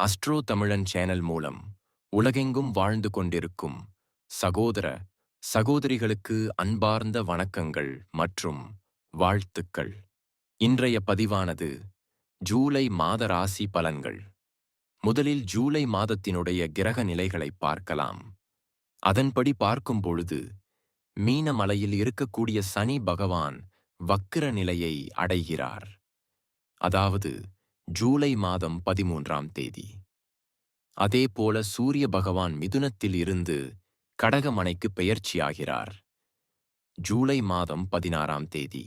Astro தமிழன் channel மூலம் உலகெங்கும் வாழ்ந்து கொண்டிருக்கும் சகோதர சகோதரிகளுக்கு அன்பார்ந்த வணக்கங்கள் மற்றும் வாழ்த்துக்கள். இன்றைய பதிவானது ஜூலை மாத ராசி பலன்கள். முதலில் ஜூலை மாதத்தினுடைய கிரக நிலைகளை பார்க்கலாம். அதன்படி பார்க்கும் பொழுது மீனமலையில் இருக்கக்கூடிய சனி பகவான் வக்கிர நிலையை அடைகிறார். அதாவது ஜூலை மாதம் 13ஆம் தேதி. அதேபோல சூரிய பகவான் மிதுனத்தில் இருந்து கடகமனைக்கு பெயர்ச்சியாகிறார் ஜூலை மாதம் 16ஆம் தேதி.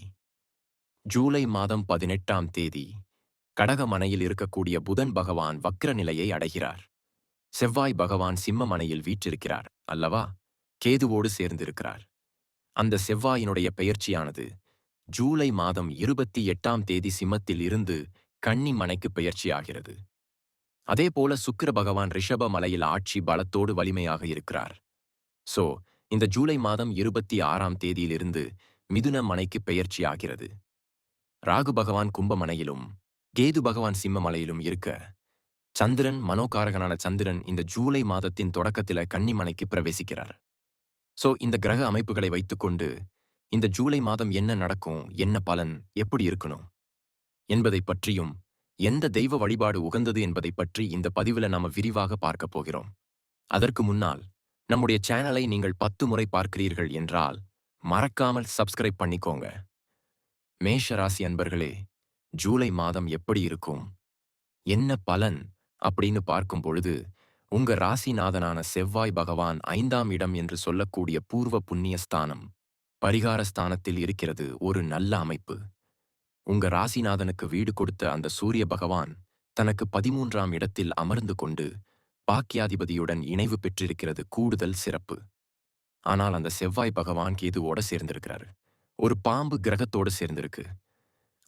ஜூலை மாதம் 18ஆம் தேதி கடகமனையில் இருக்கக்கூடிய புதன் பகவான் வக்கிர நிலையை அடைகிறார். செவ்வாய் பகவான் சிம்மமனையில் வீற்றிருக்கிறார் அல்லவா, கேதுவோடு சேர்ந்திருக்கிறார். அந்த செவ்வாயினுடைய பெயர்ச்சியானது ஜூலை மாதம் 28ஆம் தேதி சிம்மத்தில் இருந்து கன்னி மனைக்கு பெயர்ச்சியாகிறது. அதேபோல சுக்கிர பகவான் ரிஷப மலையில் ஆட்சி பலத்தோடு வலிமையாக இருக்கிறார். சோ இந்த ஜூலை மாதம் 26ஆம் தேதியிலிருந்து மிதுன மனைக்கு பெயர்ச்சியாகிறது. ராகு பகவான் கும்பமனையிலும் கேது பகவான் சிம்ம மலையிலும் இருக்க, சந்திரன் மனோகாரகனான சந்திரன் இந்த ஜூலை மாதத்தின் தொடக்கத்தில கன்னிமனைக்கு பிரவேசிக்கிறார். சோ இந்த கிரக அமைப்புகளை வைத்துக்கொண்டு இந்த ஜூலை மாதம் என்ன நடக்கும், என்ன பலன், எப்படி இருக்கணும் என்பதை பற்றியும், எந்த தெய்வ வழிபாடு உகந்தது என்பதை பற்றி இந்த பதிவில் நாம விரிவாக பார்க்க போகிறோம். அதற்கு முன்னால் நம்முடைய சேனலை நீங்கள் 10 முறை பார்க்கிறீர்கள் என்றால் மறக்காமல் சப்ஸ்கிரைப் பண்ணிக்கோங்க. மேஷ ராசி அன்பர்களே, ஜூலை மாதம் எப்படி இருக்கும், என்ன பலன் அப்படின்னு பார்க்கும் பொழுது, உங்க ராசிநாதனான செவ்வாய் பகவான் 5ஆம் இடம் என்று சொல்லக்கூடிய பூர்வ புண்ணிய ஸ்தானம், பரிகார ஸ்தானத்தில் இருக்கிறது. ஒரு நல்ல அமைப்பு. உங்க ராசிநாதனுக்கு வீடு கொடுத்த அந்த சூரிய பகவான் தனக்கு 13ஆம் இடத்தில் அமர்ந்து கொண்டு பாக்கியாதிபதியுடன் இணைவு பெற்றிருக்கிறது. கூடுதல் சிறப்பு. ஆனால் அந்த செவ்வாய் பகவான் கேதுவோட சேர்ந்திருக்கிறாரு. ஒரு பாம்பு கிரகத்தோடு சேர்ந்திருக்கு.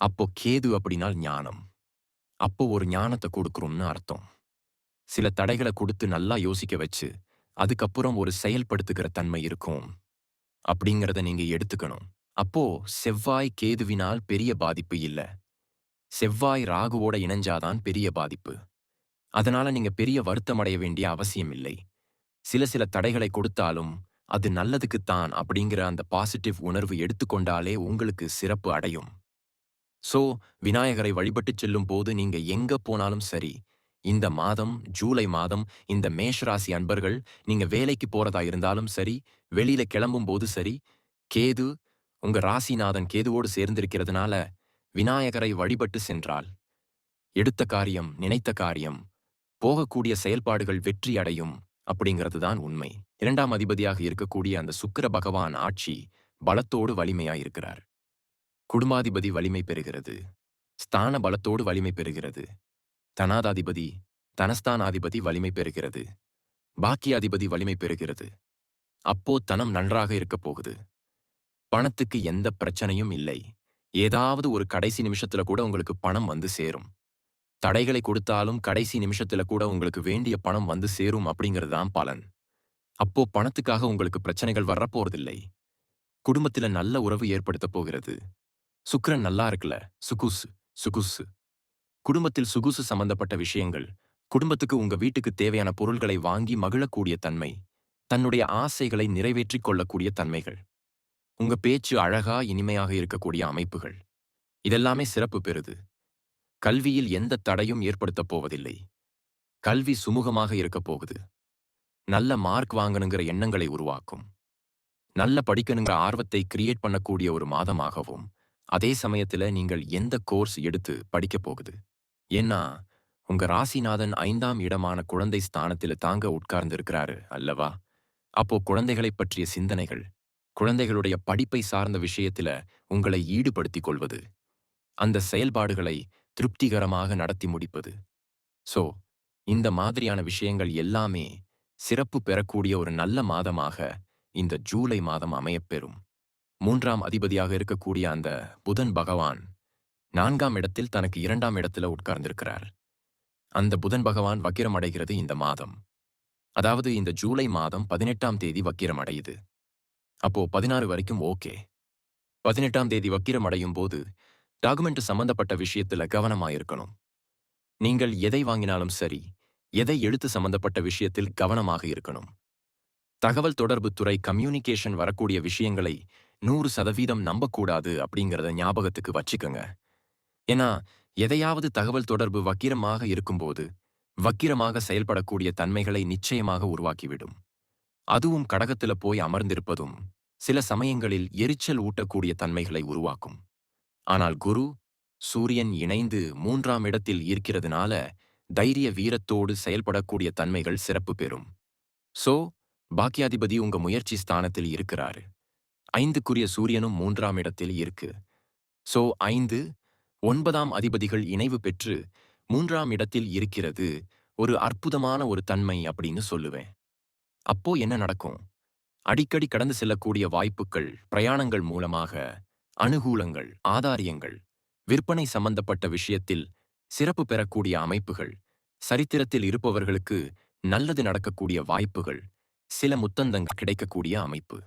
அப்போ கேது அப்படின்னால் ஞானம். அப்போ ஒரு ஞானத்தை கொடுக்குறோம்னு அர்த்தம். சில தடைகளை கொடுத்து நல்லா யோசிக்க வச்சு அதுக்கப்புறம் ஒரு செயல்படுத்துகிற தன்மை இருக்கும் அப்படிங்கிறத நீங்க எடுத்துக்கணும். அப்போ செவ்வாய் கேதுவினால் பெரிய பாதிப்பு இல்ல, செவ்வாய் ராகுவோட இணைஞ்சாதான் பெரிய பாதிப்பு. அதனால நீங்க பெரிய வருத்தமடைய வேண்டிய அவசியம் இல்லை. சில தடைகளை கொடுத்தாலும் அது நல்லதுக்குத்தான் அப்படிங்கிற அந்த பாசிட்டிவ் உணர்வு எடுத்துக்கொண்டாலே உங்களுக்கு சிறப்பு அடையும். சோ விநாயகரை வழிபட்டுச் செல்லும் போது நீங்க எங்க போனாலும் சரி, இந்த மாதம் ஜூலை மாதம் இந்த மேஷராசி அன்பர்கள் நீங்க வேலைக்கு போறதா இருந்தாலும் சரி, வெளியில கிளம்பும் போது சரி, கேது உங்க ராசிநாதன் கேதுவோடு சேர்ந்திருக்கிறதுனால விநாயகரை வழிபட்டு சென்றால் எடுத்த காரியம், நினைத்த காரியம், போகக்கூடிய செயல்பாடுகள் வெற்றி அடையும் அப்படிங்கிறது தான் உண்மை. 2ஆம் அதிபதியாக இருக்கக்கூடிய அந்த சுக்கிர பகவான் ஆட்சி பலத்தோடு வலிமையாயிருக்கிறார். குடும்பாதிபதி வலிமை பெறுகிறது. ஸ்தான பலத்தோடு வலிமை பெறுகிறது. தனாதாதிபதி, தனஸ்தானாதிபதி வலிமை பெறுகிறது. பாக்கியாதிபதி வலிமை பெறுகிறது. அப்போ தனம் நன்றாக இருக்கப் போகுது. பணத்துக்கு எந்த பிரச்சனையும் இல்லை. ஏதாவது ஒரு கடைசி நிமிஷத்துல கூட உங்களுக்கு பணம் வந்து சேரும். தடைகளை கொடுத்தாலும் கடைசி நிமிஷத்துல கூட உங்களுக்கு வேண்டிய பணம் வந்து சேரும் அப்படிங்கிறது தான் பலன். அப்போ பணத்துக்காக உங்களுக்கு பிரச்சனைகள் வரப்போறதில்லை. குடும்பத்துல நல்ல உறவு ஏற்படுத்த போகிறது. சுக்கிரன் நல்லா இருக்குல்ல, சுகுசு சுகுசு. குடும்பத்தில் சுகுசு சம்பந்தப்பட்ட விஷயங்கள், குடும்பத்துக்கு உங்க வீட்டுக்கு தேவையான பொருள்களை வாங்கி மகிழக்கூடிய தன்மை, தன்னுடைய ஆசைகளை நிறைவேற்றிக் கொள்ளக்கூடிய தன்மைகள், உங்க பேச்சு அழகா இனிமையாக இருக்கக்கூடிய அமைப்புகள், இதெல்லாமே சிறப்பு பெறுது. கல்வியில் எந்த தடையும் ஏற்படுத்தப் போவதில்லை. கல்வி சுமூகமாக இருக்கப் போகுது. நல்ல மார்க் வாங்கணுங்கிற எண்ணங்களை உருவாக்கும். நல்ல படிக்கணுங்கிற ஆர்வத்தை கிரியேட் பண்ணக்கூடிய ஒரு மாதமாகவும், அதே சமயத்துல நீங்கள் எந்த கோர்ஸ் எடுத்து படிக்கப் போகுது. ஏன்னா உங்க ராசிநாதன் 5ஆம் இடமான குழந்தை ஸ்தானத்துல தாங்க உட்கார்ந்திருக்கிறாரு அல்லவா. அப்போ குழந்தைகளைப் பற்றிய சிந்தனைகள், குழந்தைகளுடைய படிப்பை சார்ந்த விஷயத்துல உங்களை ஈடுபடுத்திக் கொள்வது, அந்த செயல்பாடுகளை திருப்திகரமாக நடத்தி முடிப்பது. சோ இந்த மாதிரியான விஷயங்கள் எல்லாமே சிறப்பு பெறக்கூடிய ஒரு நல்ல மாதமாக இந்த ஜூலை மாதம் அமையப்பெறும். 3ஆம் அதிபதியாக இருக்கக்கூடிய அந்த புதன் பகவான் 4ஆம் இடத்தில் தனக்கு 2ஆம் இடத்துல உட்கார்ந்திருக்கிறார். அந்த புதன் பகவான் வக்கிரம் அடைகிறது இந்த மாதம். அதாவது இந்த ஜூலை மாதம் 18ஆம் தேதி வக்கிரம் அடையுது. அப்போ 16 வரைக்கும் ஓகே. 18ஆம் தேதி வக்கிரம் அடையும் போது டாக்குமெண்ட் சம்பந்தப்பட்ட விஷயத்துல கவனமாயிருக்கணும். நீங்கள் எதை வாங்கினாலும் சரி, எதை எழுத்து சம்பந்தப்பட்ட விஷயத்தில் கவனமாக இருக்கணும். தகவல் தொடர்பு துறை கம்யூனிகேஷன் வரக்கூடிய விஷயங்களை 100% நம்பக்கூடாது அப்படிங்கிறத ஞாபகத்துக்கு வச்சுக்கங்க. ஏன்னா, எதையாவது தகவல் தொடர்பு வக்கிரமாக இருக்கும்போது, வக்கிரமாக செயல்படக்கூடிய தன்மைகளை நிச்சயமாக உருவாக்கிவிடும். அதுவும் கடகத்துல போய் அமர்ந்திருப்பதும், சில சமயங்களில் எரிச்சல் ஊட்டக்கூடிய தன்மைகளை உருவாக்கும். ஆனால் குரு, சூரியன் இணைந்து 3ஆம் இடத்தில் இருக்கிறதுனால, தைரிய வீரத்தோடு செயல்படக்கூடிய தன்மைகள் சிறப்பு பெறும். சோ, பாக்கியாதிபதி உங்க முயற்சி ஸ்தானத்தில் இருக்கிறாரு. 5க்குரிய சூரியனும் 3ஆம் இடத்தில் இருக்கு. சோ 5, 9ஆம் அதிபதிகள் இணைவு பெற்று 3ஆம் இடத்தில் இருக்கிறது ஒரு அற்புதமான ஒரு தன்மை அப்படின்னு சொல்லுவேன். அப்போ என்ன நடக்கும்? அடிக்கடி கடந்து செல்லக்கூடிய வாய்ப்புகள், பிரயாணங்கள் மூலமாக அனுகூலங்கள், ஆதாரியங்கள், விற்பனை சம்பந்தப்பட்ட விஷயத்தில் சிறப்பு பெறக்கூடிய அமைப்புகள், சரித்திரத்தில் இருப்பவர்களுக்கு நல்லது நடக்கக்கூடிய வாய்ப்புகள், சில முத்தந்தங்கள் கிடைக்கக்கூடிய அமைப்பு.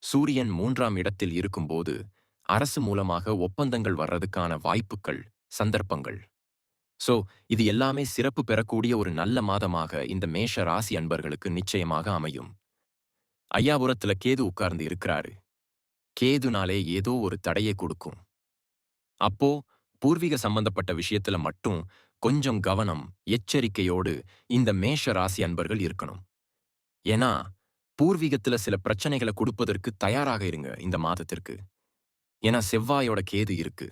சூரியன் 3ஆம் இடத்தில் இருக்கும்போது அரசு மூலமாக ஒப்பந்தங்கள் வர்றதுக்கான வாய்ப்புகள், சந்தர்ப்பங்கள். சோ, இது எல்லாமே சிறப்பு பெறக்கூடிய ஒரு நல்ல மாதமாக இந்த மேஷ ராசி அன்பர்களுக்கு நிச்சயமாக அமையும். ஐயாபுரத்துல கேது உட்கார்ந்து இருக்கிறாரு. கேதுனாலே ஏதோ ஒரு தடையை கொடுக்கும். அப்போ பூர்வீக சம்பந்தப்பட்ட விஷயத்துல மட்டும் கொஞ்சம் கவனம், எச்சரிக்கையோடு இந்த மேஷ ராசி அன்பர்கள் இருக்கணும். ஏன்னா, பூர்வீகத்துல சில பிரச்சனைகளை கொடுப்பதற்கு தயாராக இருங்க இந்த மாதத்திற்கு. ஏன்னா செவ்வாயோட கேது இருக்கு.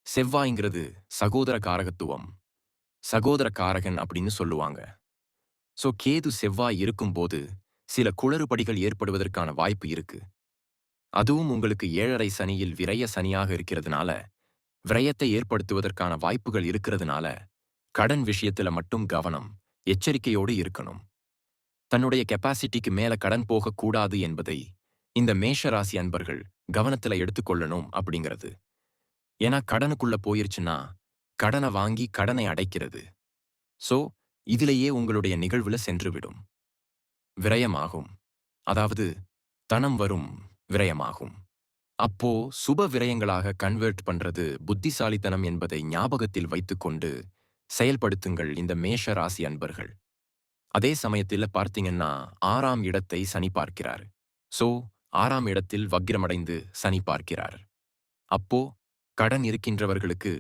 செவ்வாய்ங்கிறது சகோதர காரகத்துவம். சகோதர காரகன் அப்படின்னு சொல்லுவாங்க. சோ கேது செவ்வாய் இருக்கும்போது சில குளறுபடிகள் ஏற்படுவதற்கான வாய்ப்பு இருக்கு. அதுவும் உங்களுக்கு 7.5 சனியில் விரய சனியாக இருக்கிறதுனால, விரயத்தை ஏற்படுத்துவதற்கான வாய்ப்புகள் இருக்கிறதுனால, கடன் விஷயத்துல மட்டும் கவனம், எச்சரிக்கையோடு இருக்கணும். தன்னுடைய கெப்பாசிட்டிக்கு மேல கடன் போகக்கூடாது என்பதை இந்த மேஷ ராசி அன்பர்கள் கவனத்துல எடுத்துக்கொள்ளணும் அப்படிங்கிறது. ஏன்னா கடனுக்குள்ள போயிருச்சுன்னா, கடனை வாங்கி கடனை அடைக்கிறது. சோ, இதிலேயே உங்களுடைய நிகழ்வுல சென்றுவிடும். விரயமாகும். அதாவது, தனம் வரும், விரயமாகும். அப்போ சுப விரயங்களாக கன்வெர்ட் பண்றது புத்திசாலித்தனம் என்பதை ஞாபகத்தில் வைத்துக்கொண்டு செயல்படுத்துங்கள் இந்த மேஷ ராசி அன்பர்கள். அதே சமயத்தில் பார்த்தீங்கன்னா 6ஆம் இடத்தை சனி பார்க்கிறார். சோ 6ஆம் இடத்தில் வக்கிரமடைந்து சனி பார்க்கிறார். அப்போ கடன் இருக்கின்றவர்களுக்கு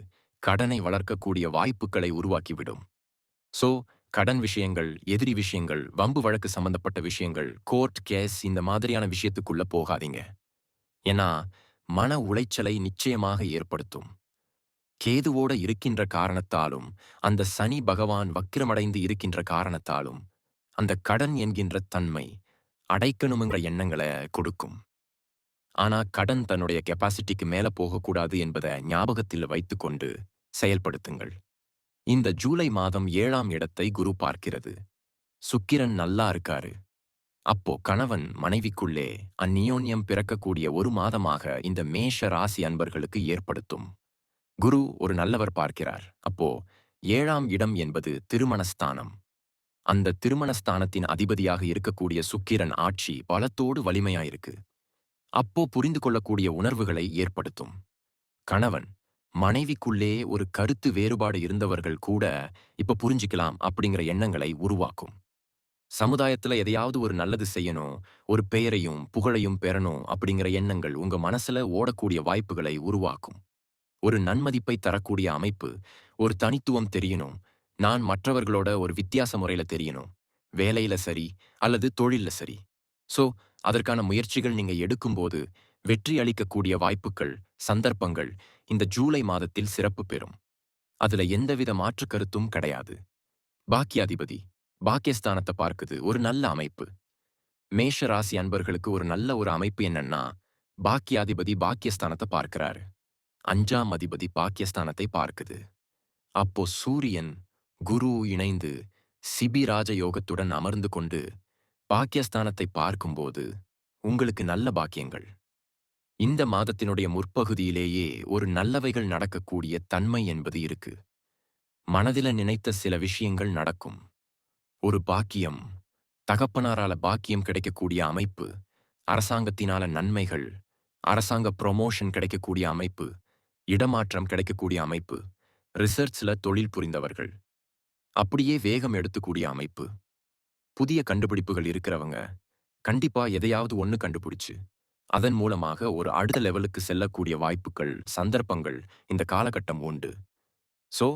கடனை வளர்க்கக்கூடிய வாய்ப்புகளை உருவாக்கிவிடும். சோ கடன் விஷயங்கள், எதிரி விஷயங்கள், வம்பு வழக்கு சம்பந்தப்பட்ட விஷயங்கள், கோர்ட் கேஸ் இந்த மாதிரியான விஷயத்துக்குள்ள போகாதீங்க. ஏன்னா மன உளைச்சலை நிச்சயமாக ஏற்படுத்தும். கேதுவோட இருக்கின்ற காரணத்தாலும், அந்த சனி பகவான் வக்கிரமடைந்து இருக்கின்ற காரணத்தாலும், அந்த கடன் என்கின்ற தன்மை அடைக்கணுங்கிற எண்ணங்களை கொடுக்கும். ஆனா கடன் தன்னுடைய கெப்பாசிட்டிக்கு மேல போகக்கூடாது என்பதை ஞாபகத்தில் வைத்துக்கொண்டு செயல்படுத்துங்கள். இந்த ஜூலை மாதம் 7ஆம் இடத்தை குரு பார்க்கிறது. சுக்கிரன் நல்லா இருக்காரு. அப்போ கணவன் மனைவிக்குள்ளே அந்நியோன்யம் பிறக்கக்கூடிய ஒரு மாதமாக இந்த மேஷ ராசி அன்பர்களுக்கு ஏற்படுத்தும். குரு ஒரு நல்லவர் பார்க்கிறார். அப்போ 7ஆம் இடம் என்பது திருமணஸ்தானம். அந்த திருமணஸ்தானத்தின் அதிபதியாக இருக்கக்கூடிய சுக்கிரன் ஆட்சி பலத்தோடு வலிமையாயிருக்கு. அப்போ புரிந்து கொள்ளக்கூடிய உணர்வுகளை ஏற்படுத்தும். கணவன் மனைவிக்குள்ளே ஒரு கருத்து வேறுபாடு இருந்தவர்கள் கூட இப்ப புரிஞ்சுக்கலாம் அப்படிங்கிற எண்ணங்களை உருவாக்கும். சமுதாயத்துல எதையாவது ஒரு நல்லது செய்யணும், ஒரு பெயரையும் புகழையும் பெறணும் அப்படிங்கிற எண்ணங்கள் உங்க மனசுல ஓடக்கூடிய வாய்ப்புகளை உருவாக்கும். ஒரு நன்மதிப்பை தரக்கூடிய அமைப்பு, ஒரு தனித்துவம் தெரியணும், நான் மற்றவர்களோட ஒரு வித்தியாச முறையில தெரியணும், வேலையில சரி அல்லது தொழில்ல சரி. சோ அதற்கான முயற்சிகள் நீங்க எடுக்கும்போது வெற்றி அளிக்கக்கூடிய வாய்ப்புகள், சந்தர்ப்பங்கள் இந்த ஜூலை மாதத்தில் சிறப்பு பெறும். அதுல எந்தவித மாற்று கருத்தும் கிடையாது. பாக்கியாதிபதி பாக்கியஸ்தானத்தை பார்க்குது, ஒரு நல்ல அமைப்பு. மேஷ ராசி அன்பர்களுக்கு ஒரு நல்ல ஒரு அமைப்பு என்னன்னா, பாக்கியாதிபதி பாக்கியஸ்தானத்தை பார்க்கிறாரு. 5ஆம் அதிபதி பாக்கியஸ்தானத்தை பார்க்குது. அப்போ சூரியன், குரு இணைந்து சிபி ராஜயோகத்துடன் அமர்ந்து கொண்டு பாக்கியஸ்தானத்தை பார்க்கும்போது உங்களுக்கு நல்ல பாக்கியங்கள். இந்த மாதத்தினுடைய முற்பகுதியிலேயே ஒரு நல்லவைகள் நடக்கக்கூடிய தன்மை என்பது இருக்கு. மனதில நினைத்த சில விஷயங்கள் நடக்கும். ஒரு பாக்கியம், தகப்பனாரால பாக்கியம் கிடைக்கக்கூடிய அமைப்பு, அரசாங்கத்தினால நன்மைகள், அரசாங்க ப்ரொமோஷன் கிடைக்கக்கூடிய அமைப்பு, இடமாற்றம் கிடைக்கக்கூடிய அமைப்பு, ரிசர்ச்ல தொழில் புரிந்தவர்கள். அப்படியே வேகம் எடுத்துக்கூடிய அமைப்பு. புதிய கண்டுபிடிப்புகள் இருக்கிறவங்க கண்டிப்பா எதையாவது ஒண்ணு கண்டுபிடிச்சு, அதன் மூலமாக ஒரு அடுத்த லெவலுக்கு செல்லக்கூடிய வாய்ப்புகள், சந்தர்ப்பங்கள் இந்த காலகட்டம் உண்டு. சோ,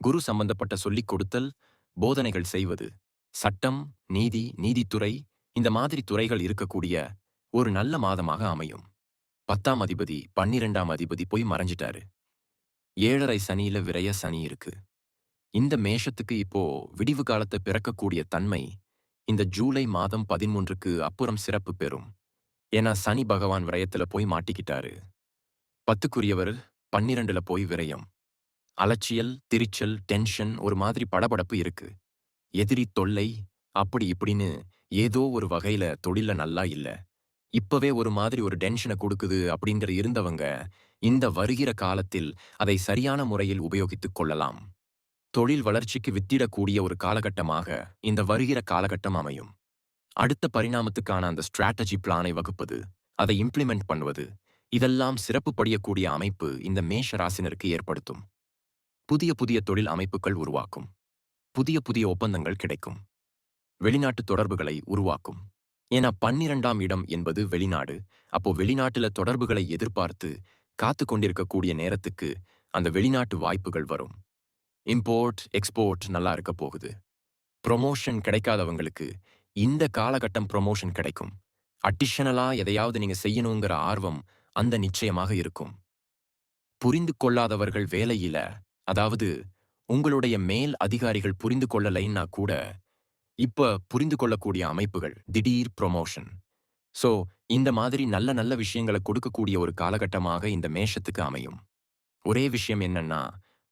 குரு சம்பந்தப்பட்ட சொல்லிக் கொடுத்தல், போதனைகள் செய்வது, சட்டம், நீதி, நீதித்துறை இந்த மாதிரி துறைகள் இருக்கக்கூடிய ஒரு நல்ல மாதமாக அமையும். 10ஆம் அதிபதி, 12ஆம் அதிபதி போய் மறைஞ்சிட்டாரு. 7:30 சனியில விரய சனி இருக்கு. இந்த மேஷத்துக்கு இப்போ விடிவு காலத்தை பிறக்கக்கூடிய தன்மை இந்த ஜூலை மாதம் 13க்கு அப்புறம் சிறப்பு பெறும். ஏன்னா சனி பகவான் விரயத்துல போய் மாட்டிக்கிட்டாரு. 10க்குரியவர் 12ல போய் விரயம். அலட்சியல், திரிச்சல், டென்ஷன் ஒரு மாதிரி படபடப்பு இருக்கு. எதிரி தொல்லை, அப்படி இப்படின்னு ஏதோ ஒரு வகையில தொழில்ல நல்லா இல்ல. இப்பவே ஒரு மாதிரி ஒரு டென்ஷனை கொடுக்குது அப்படிங்கிற இருந்தவங்க, இந்த வருகிற காலத்தில் அதை சரியான முறையில் உபயோகித்துக் கொள்ளலாம். தொழில் வளர்ச்சிக்கு வித்திடக்கூடிய ஒரு காலகட்டமாக இந்த வருகிற காலகட்டம் அமையும். அடுத்த பரிணாமத்துக்கான அந்த ஸ்ட்ராட்டஜி பிளானை வகுப்பது, அதை இம்ப்ளிமெண்ட் பண்ணுவது, இதெல்லாம் சிறப்பு படியக்கூடிய அமைப்பு இந்த மேஷ ராசினருக்கு ஏற்படுத்தும். புதிய புதிய தொழில் அமைப்புகள் உருவாக்கும். புதிய புதிய ஒப்பந்தங்கள் கிடைக்கும். வெளிநாட்டு தொடர்புகளை உருவாக்கும். ஏன்னா 12ஆம் இடம் என்பது வெளிநாடு. அப்போ வெளிநாட்டுல தொடர்புகளை எதிர்பார்த்து காத்து கொண்டிருக்கக்கூடிய நேரத்துக்கு அந்த வெளிநாட்டு வாய்ப்புகள் வரும். இம்போர்ட், எக்ஸ்போர்ட் நல்லா இருக்க போகுது. ப்ரொமோஷன் கிடைக்காதவங்களுக்கு இந்த காலகட்டம் ப்ரொமோஷன் கிடைக்கும். அடிஷனலா எதையாவது நீங்க செய்யணுங்கிற ஆர்வம் அந்த நிச்சயமாக இருக்கும். புரிந்து கொள்ளாதவர்கள் வேலையில, அதாவது உங்களுடைய மேல் அதிகாரிகள் புரிந்து கொள்ளலைன்னா கூட, இப்ப புரிந்து கொள்ளக்கூடிய அமைப்புகள், திடீர் ப்ரொமோஷன். சோ, இந்த மாதிரி நல்ல நல்ல விஷயங்களை கொடுக்கக்கூடிய ஒரு காலகட்டமாக இந்த மேஷத்துக்கு அமையும். ஒரே விஷயம் என்னன்னா,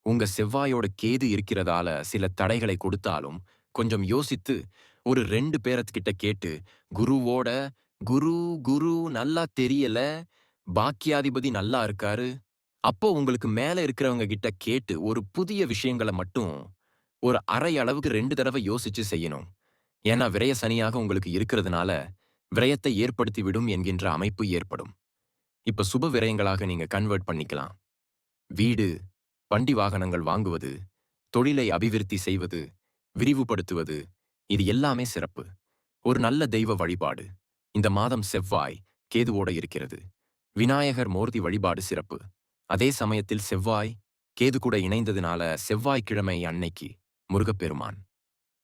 உங்க செவ்வாயோட கேது இருக்கிறதால சில தடைகளை கொடுத்தாலும், கொஞ்சம் யோசித்து ஒரு 2 பேரத்துக்கிட்ட கேட்டு, குருவோட குரு குரு நல்லா தெரியல, பாக்கியாதிபதி நல்லா இருக்காரு. அப்போ உங்களுக்கு மேல இருக்கிறவங்க கிட்ட கேட்டு ஒரு புதிய விஷயங்கள மட்டும் ஒரு அரை அளவுக்கு 2 தடவை யோசிச்சு செய்யணும். ஏன்னா விரய சனியாக உங்களுக்கு இருக்கிறதுனால, விரயத்தை ஏற்படுத்தி விடும் என்கின்ற அமைப்பு ஏற்படும். இப்ப சுப விரயங்களாக நீங்க கன்வெர்ட் பண்ணிக்கலாம். வீடு, வண்டி வாகனங்கள் வாங்குவது, தொழிலை அபிவிருத்தி செய்வது, விரிவுபடுத்துவது, இது எல்லாமே சிறப்பு. ஒரு நல்ல தெய்வ வழிபாடு. இந்த மாதம் செவ்வாய், கேதுவோட இருக்கிறது. விநாயகர் மூர்த்தி வழிபாடு சிறப்பு. அதே சமயத்தில் செவ்வாய், கேது கூட இணைந்ததுனால செவ்வாய்க்கிழமை அன்னைக்கு முருகப்பெருமான்.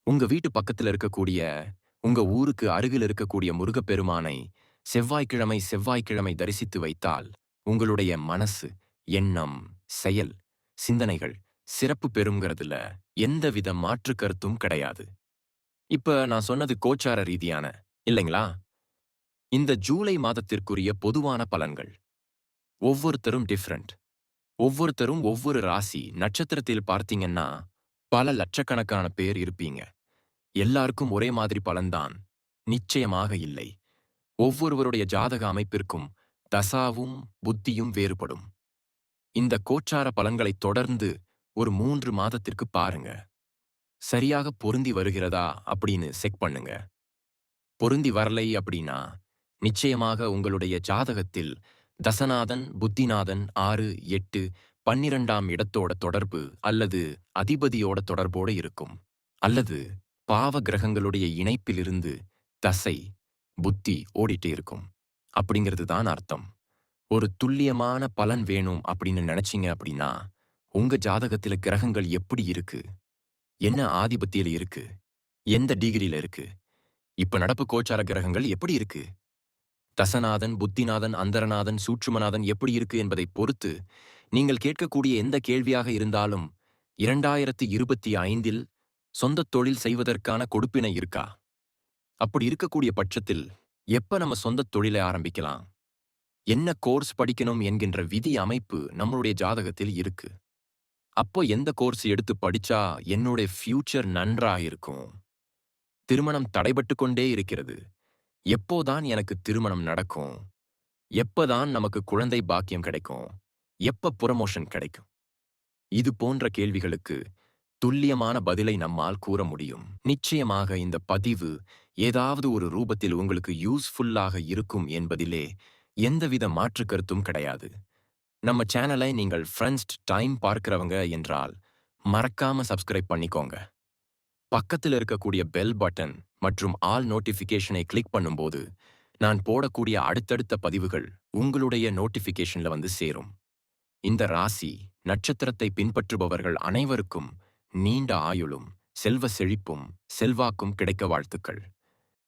உங்க வீட்டு பக்கத்துல இருக்கக்கூடிய, உங்க ஊருக்கு அருகில் இருக்கக்கூடிய முருகப்பெருமானை செவ்வாய்க்கிழமை செவ்வாய்க்கிழமை தரிசித்து வைத்தால், உங்களுடைய மனசு, எண்ணம், செயல், சிந்தனைகள் சிறப்பு பெறுங்கிறதுல எந்தவித மாற்று கருத்தும் கிடையாது. இப்ப நான் சொன்னது கோச்சார ரீதியான, இல்லைங்களா? இந்த ஜூலை மாதத்திற்குரிய பொதுவான பலன்கள். ஒவ்வொருத்தரும் டிஃப்ரெண்ட். ஒவ்வொருத்தரும் ஒவ்வொரு ராசி, நட்சத்திரத்தில் பார்த்தீங்கன்னா, பல லட்சக்கணக்கான பேர் இருப்பீங்க. எல்லாருக்கும் ஒரே மாதிரி பலன்தான் நிச்சயமாக இல்லை. ஒவ்வொருவருடைய ஜாதக அமைப்பிற்கும் தசாவும் புத்தியும் வேறுபடும். இந்த கோச்சார பலன்களைத் தொடர்ந்து ஒரு 3 மாதத்திற்கு பாருங்க. சரியாக பொருந்தி வருகிறதா அப்படின்னு செக் பண்ணுங்க. பொருந்தி வரலை அப்படின்னா, நிச்சயமாக உங்களுடைய ஜாதகத்தில் தசநாதன், புத்திநாதன் 6, 8, 12ஆம் இடத்தோட தொடர்பு அல்லது அதிபதியோட தொடர்போட இருக்கும். அல்லது பாவ கிரகங்களுடைய இணைப்பிலிருந்து தசை, புத்தி ஓடிட்டே இருக்கும். அப்படிங்கிறது தான் அர்த்தம். ஒரு துல்லியமான பலன் வேணும் அப்படின்னு நினைச்சீங்க அப்படின்னா, உங்க ஜாதகத்துல கிரகங்கள் எப்படி இருக்கு? என்ன ஆதிபத்தியில இருக்கு? எந்த டிகிரில இருக்கு? இப்ப நடப்பு கோச்சார கிரகங்கள் எப்படி இருக்கு? தசநாதன், புத்திநாதன், அந்தரநாதன், சூட்சுமநாதன் எப்படி இருக்கு என்பதைப் பொறுத்து, நீங்கள் கேட்கக்கூடிய எந்த கேள்வியாக இருந்தாலும் 2025இல் சொந்தத் தொழில் செய்வதற்கான கொடுப்பினை இருக்கா? அப்படி இருக்கக்கூடிய பட்சத்தில், எப்ப நம்ம சொந்தத் தொழிலை ஆரம்பிக்கலாம்? என்ன கோர்ஸ் படிக்கணும் என்கின்ற விதி அமைப்பு நம்மளுடைய ஜாதகத்தில் இருக்கு. அப்போ எந்த கோர்ஸ் எடுத்து படிச்சா என்னுடைய ஃபியூச்சர் நன்றா இருக்கும்? திருமணம் தடைபட்டு கொண்டே இருக்கிறது. எப்போதான் எனக்கு திருமணம் நடக்கும்? எப்பதான் நமக்கு குழந்தை பாக்கியம் கிடைக்கும்? எப்ப புரமோஷன் கிடைக்கும்? இது போன்ற கேள்விகளுக்கு துல்லியமான பதிலை நம்மால் கூற முடியும். நிச்சயமாக இந்த பதிவு ஏதாவது ஒரு ரூபத்தில் உங்களுக்கு யூஸ்ஃபுல்லாக இருக்கும் என்பதிலே எந்தவித மாற்று கருத்தும் கிடையாது. நம்ம சேனலை நீங்கள் ஃபர்ஸ்ட் டைம் பார்க்கிறவங்க என்றால் மறக்காம சப்ஸ்கிரைப் பண்ணிக்கோங்க. பக்கத்தில் இருக்கக்கூடிய பெல் பட்டன் மற்றும் ஆல் நோட்டிஃபிகேஷனை கிளிக் பண்ணும்போது நான் போடக்கூடிய அடுத்தடுத்த பதிவுகள் உங்களுடைய நோட்டிஃபிகேஷன்ல வந்து சேரும். இந்த ராசி நட்சத்திரத்தை பின்பற்றுபவர்கள் அனைவருக்கும் நீண்ட ஆயுளும் செல்வ செழிப்பும் செல்வாக்கும் கிடைக்க வாழ்த்துக்கள்.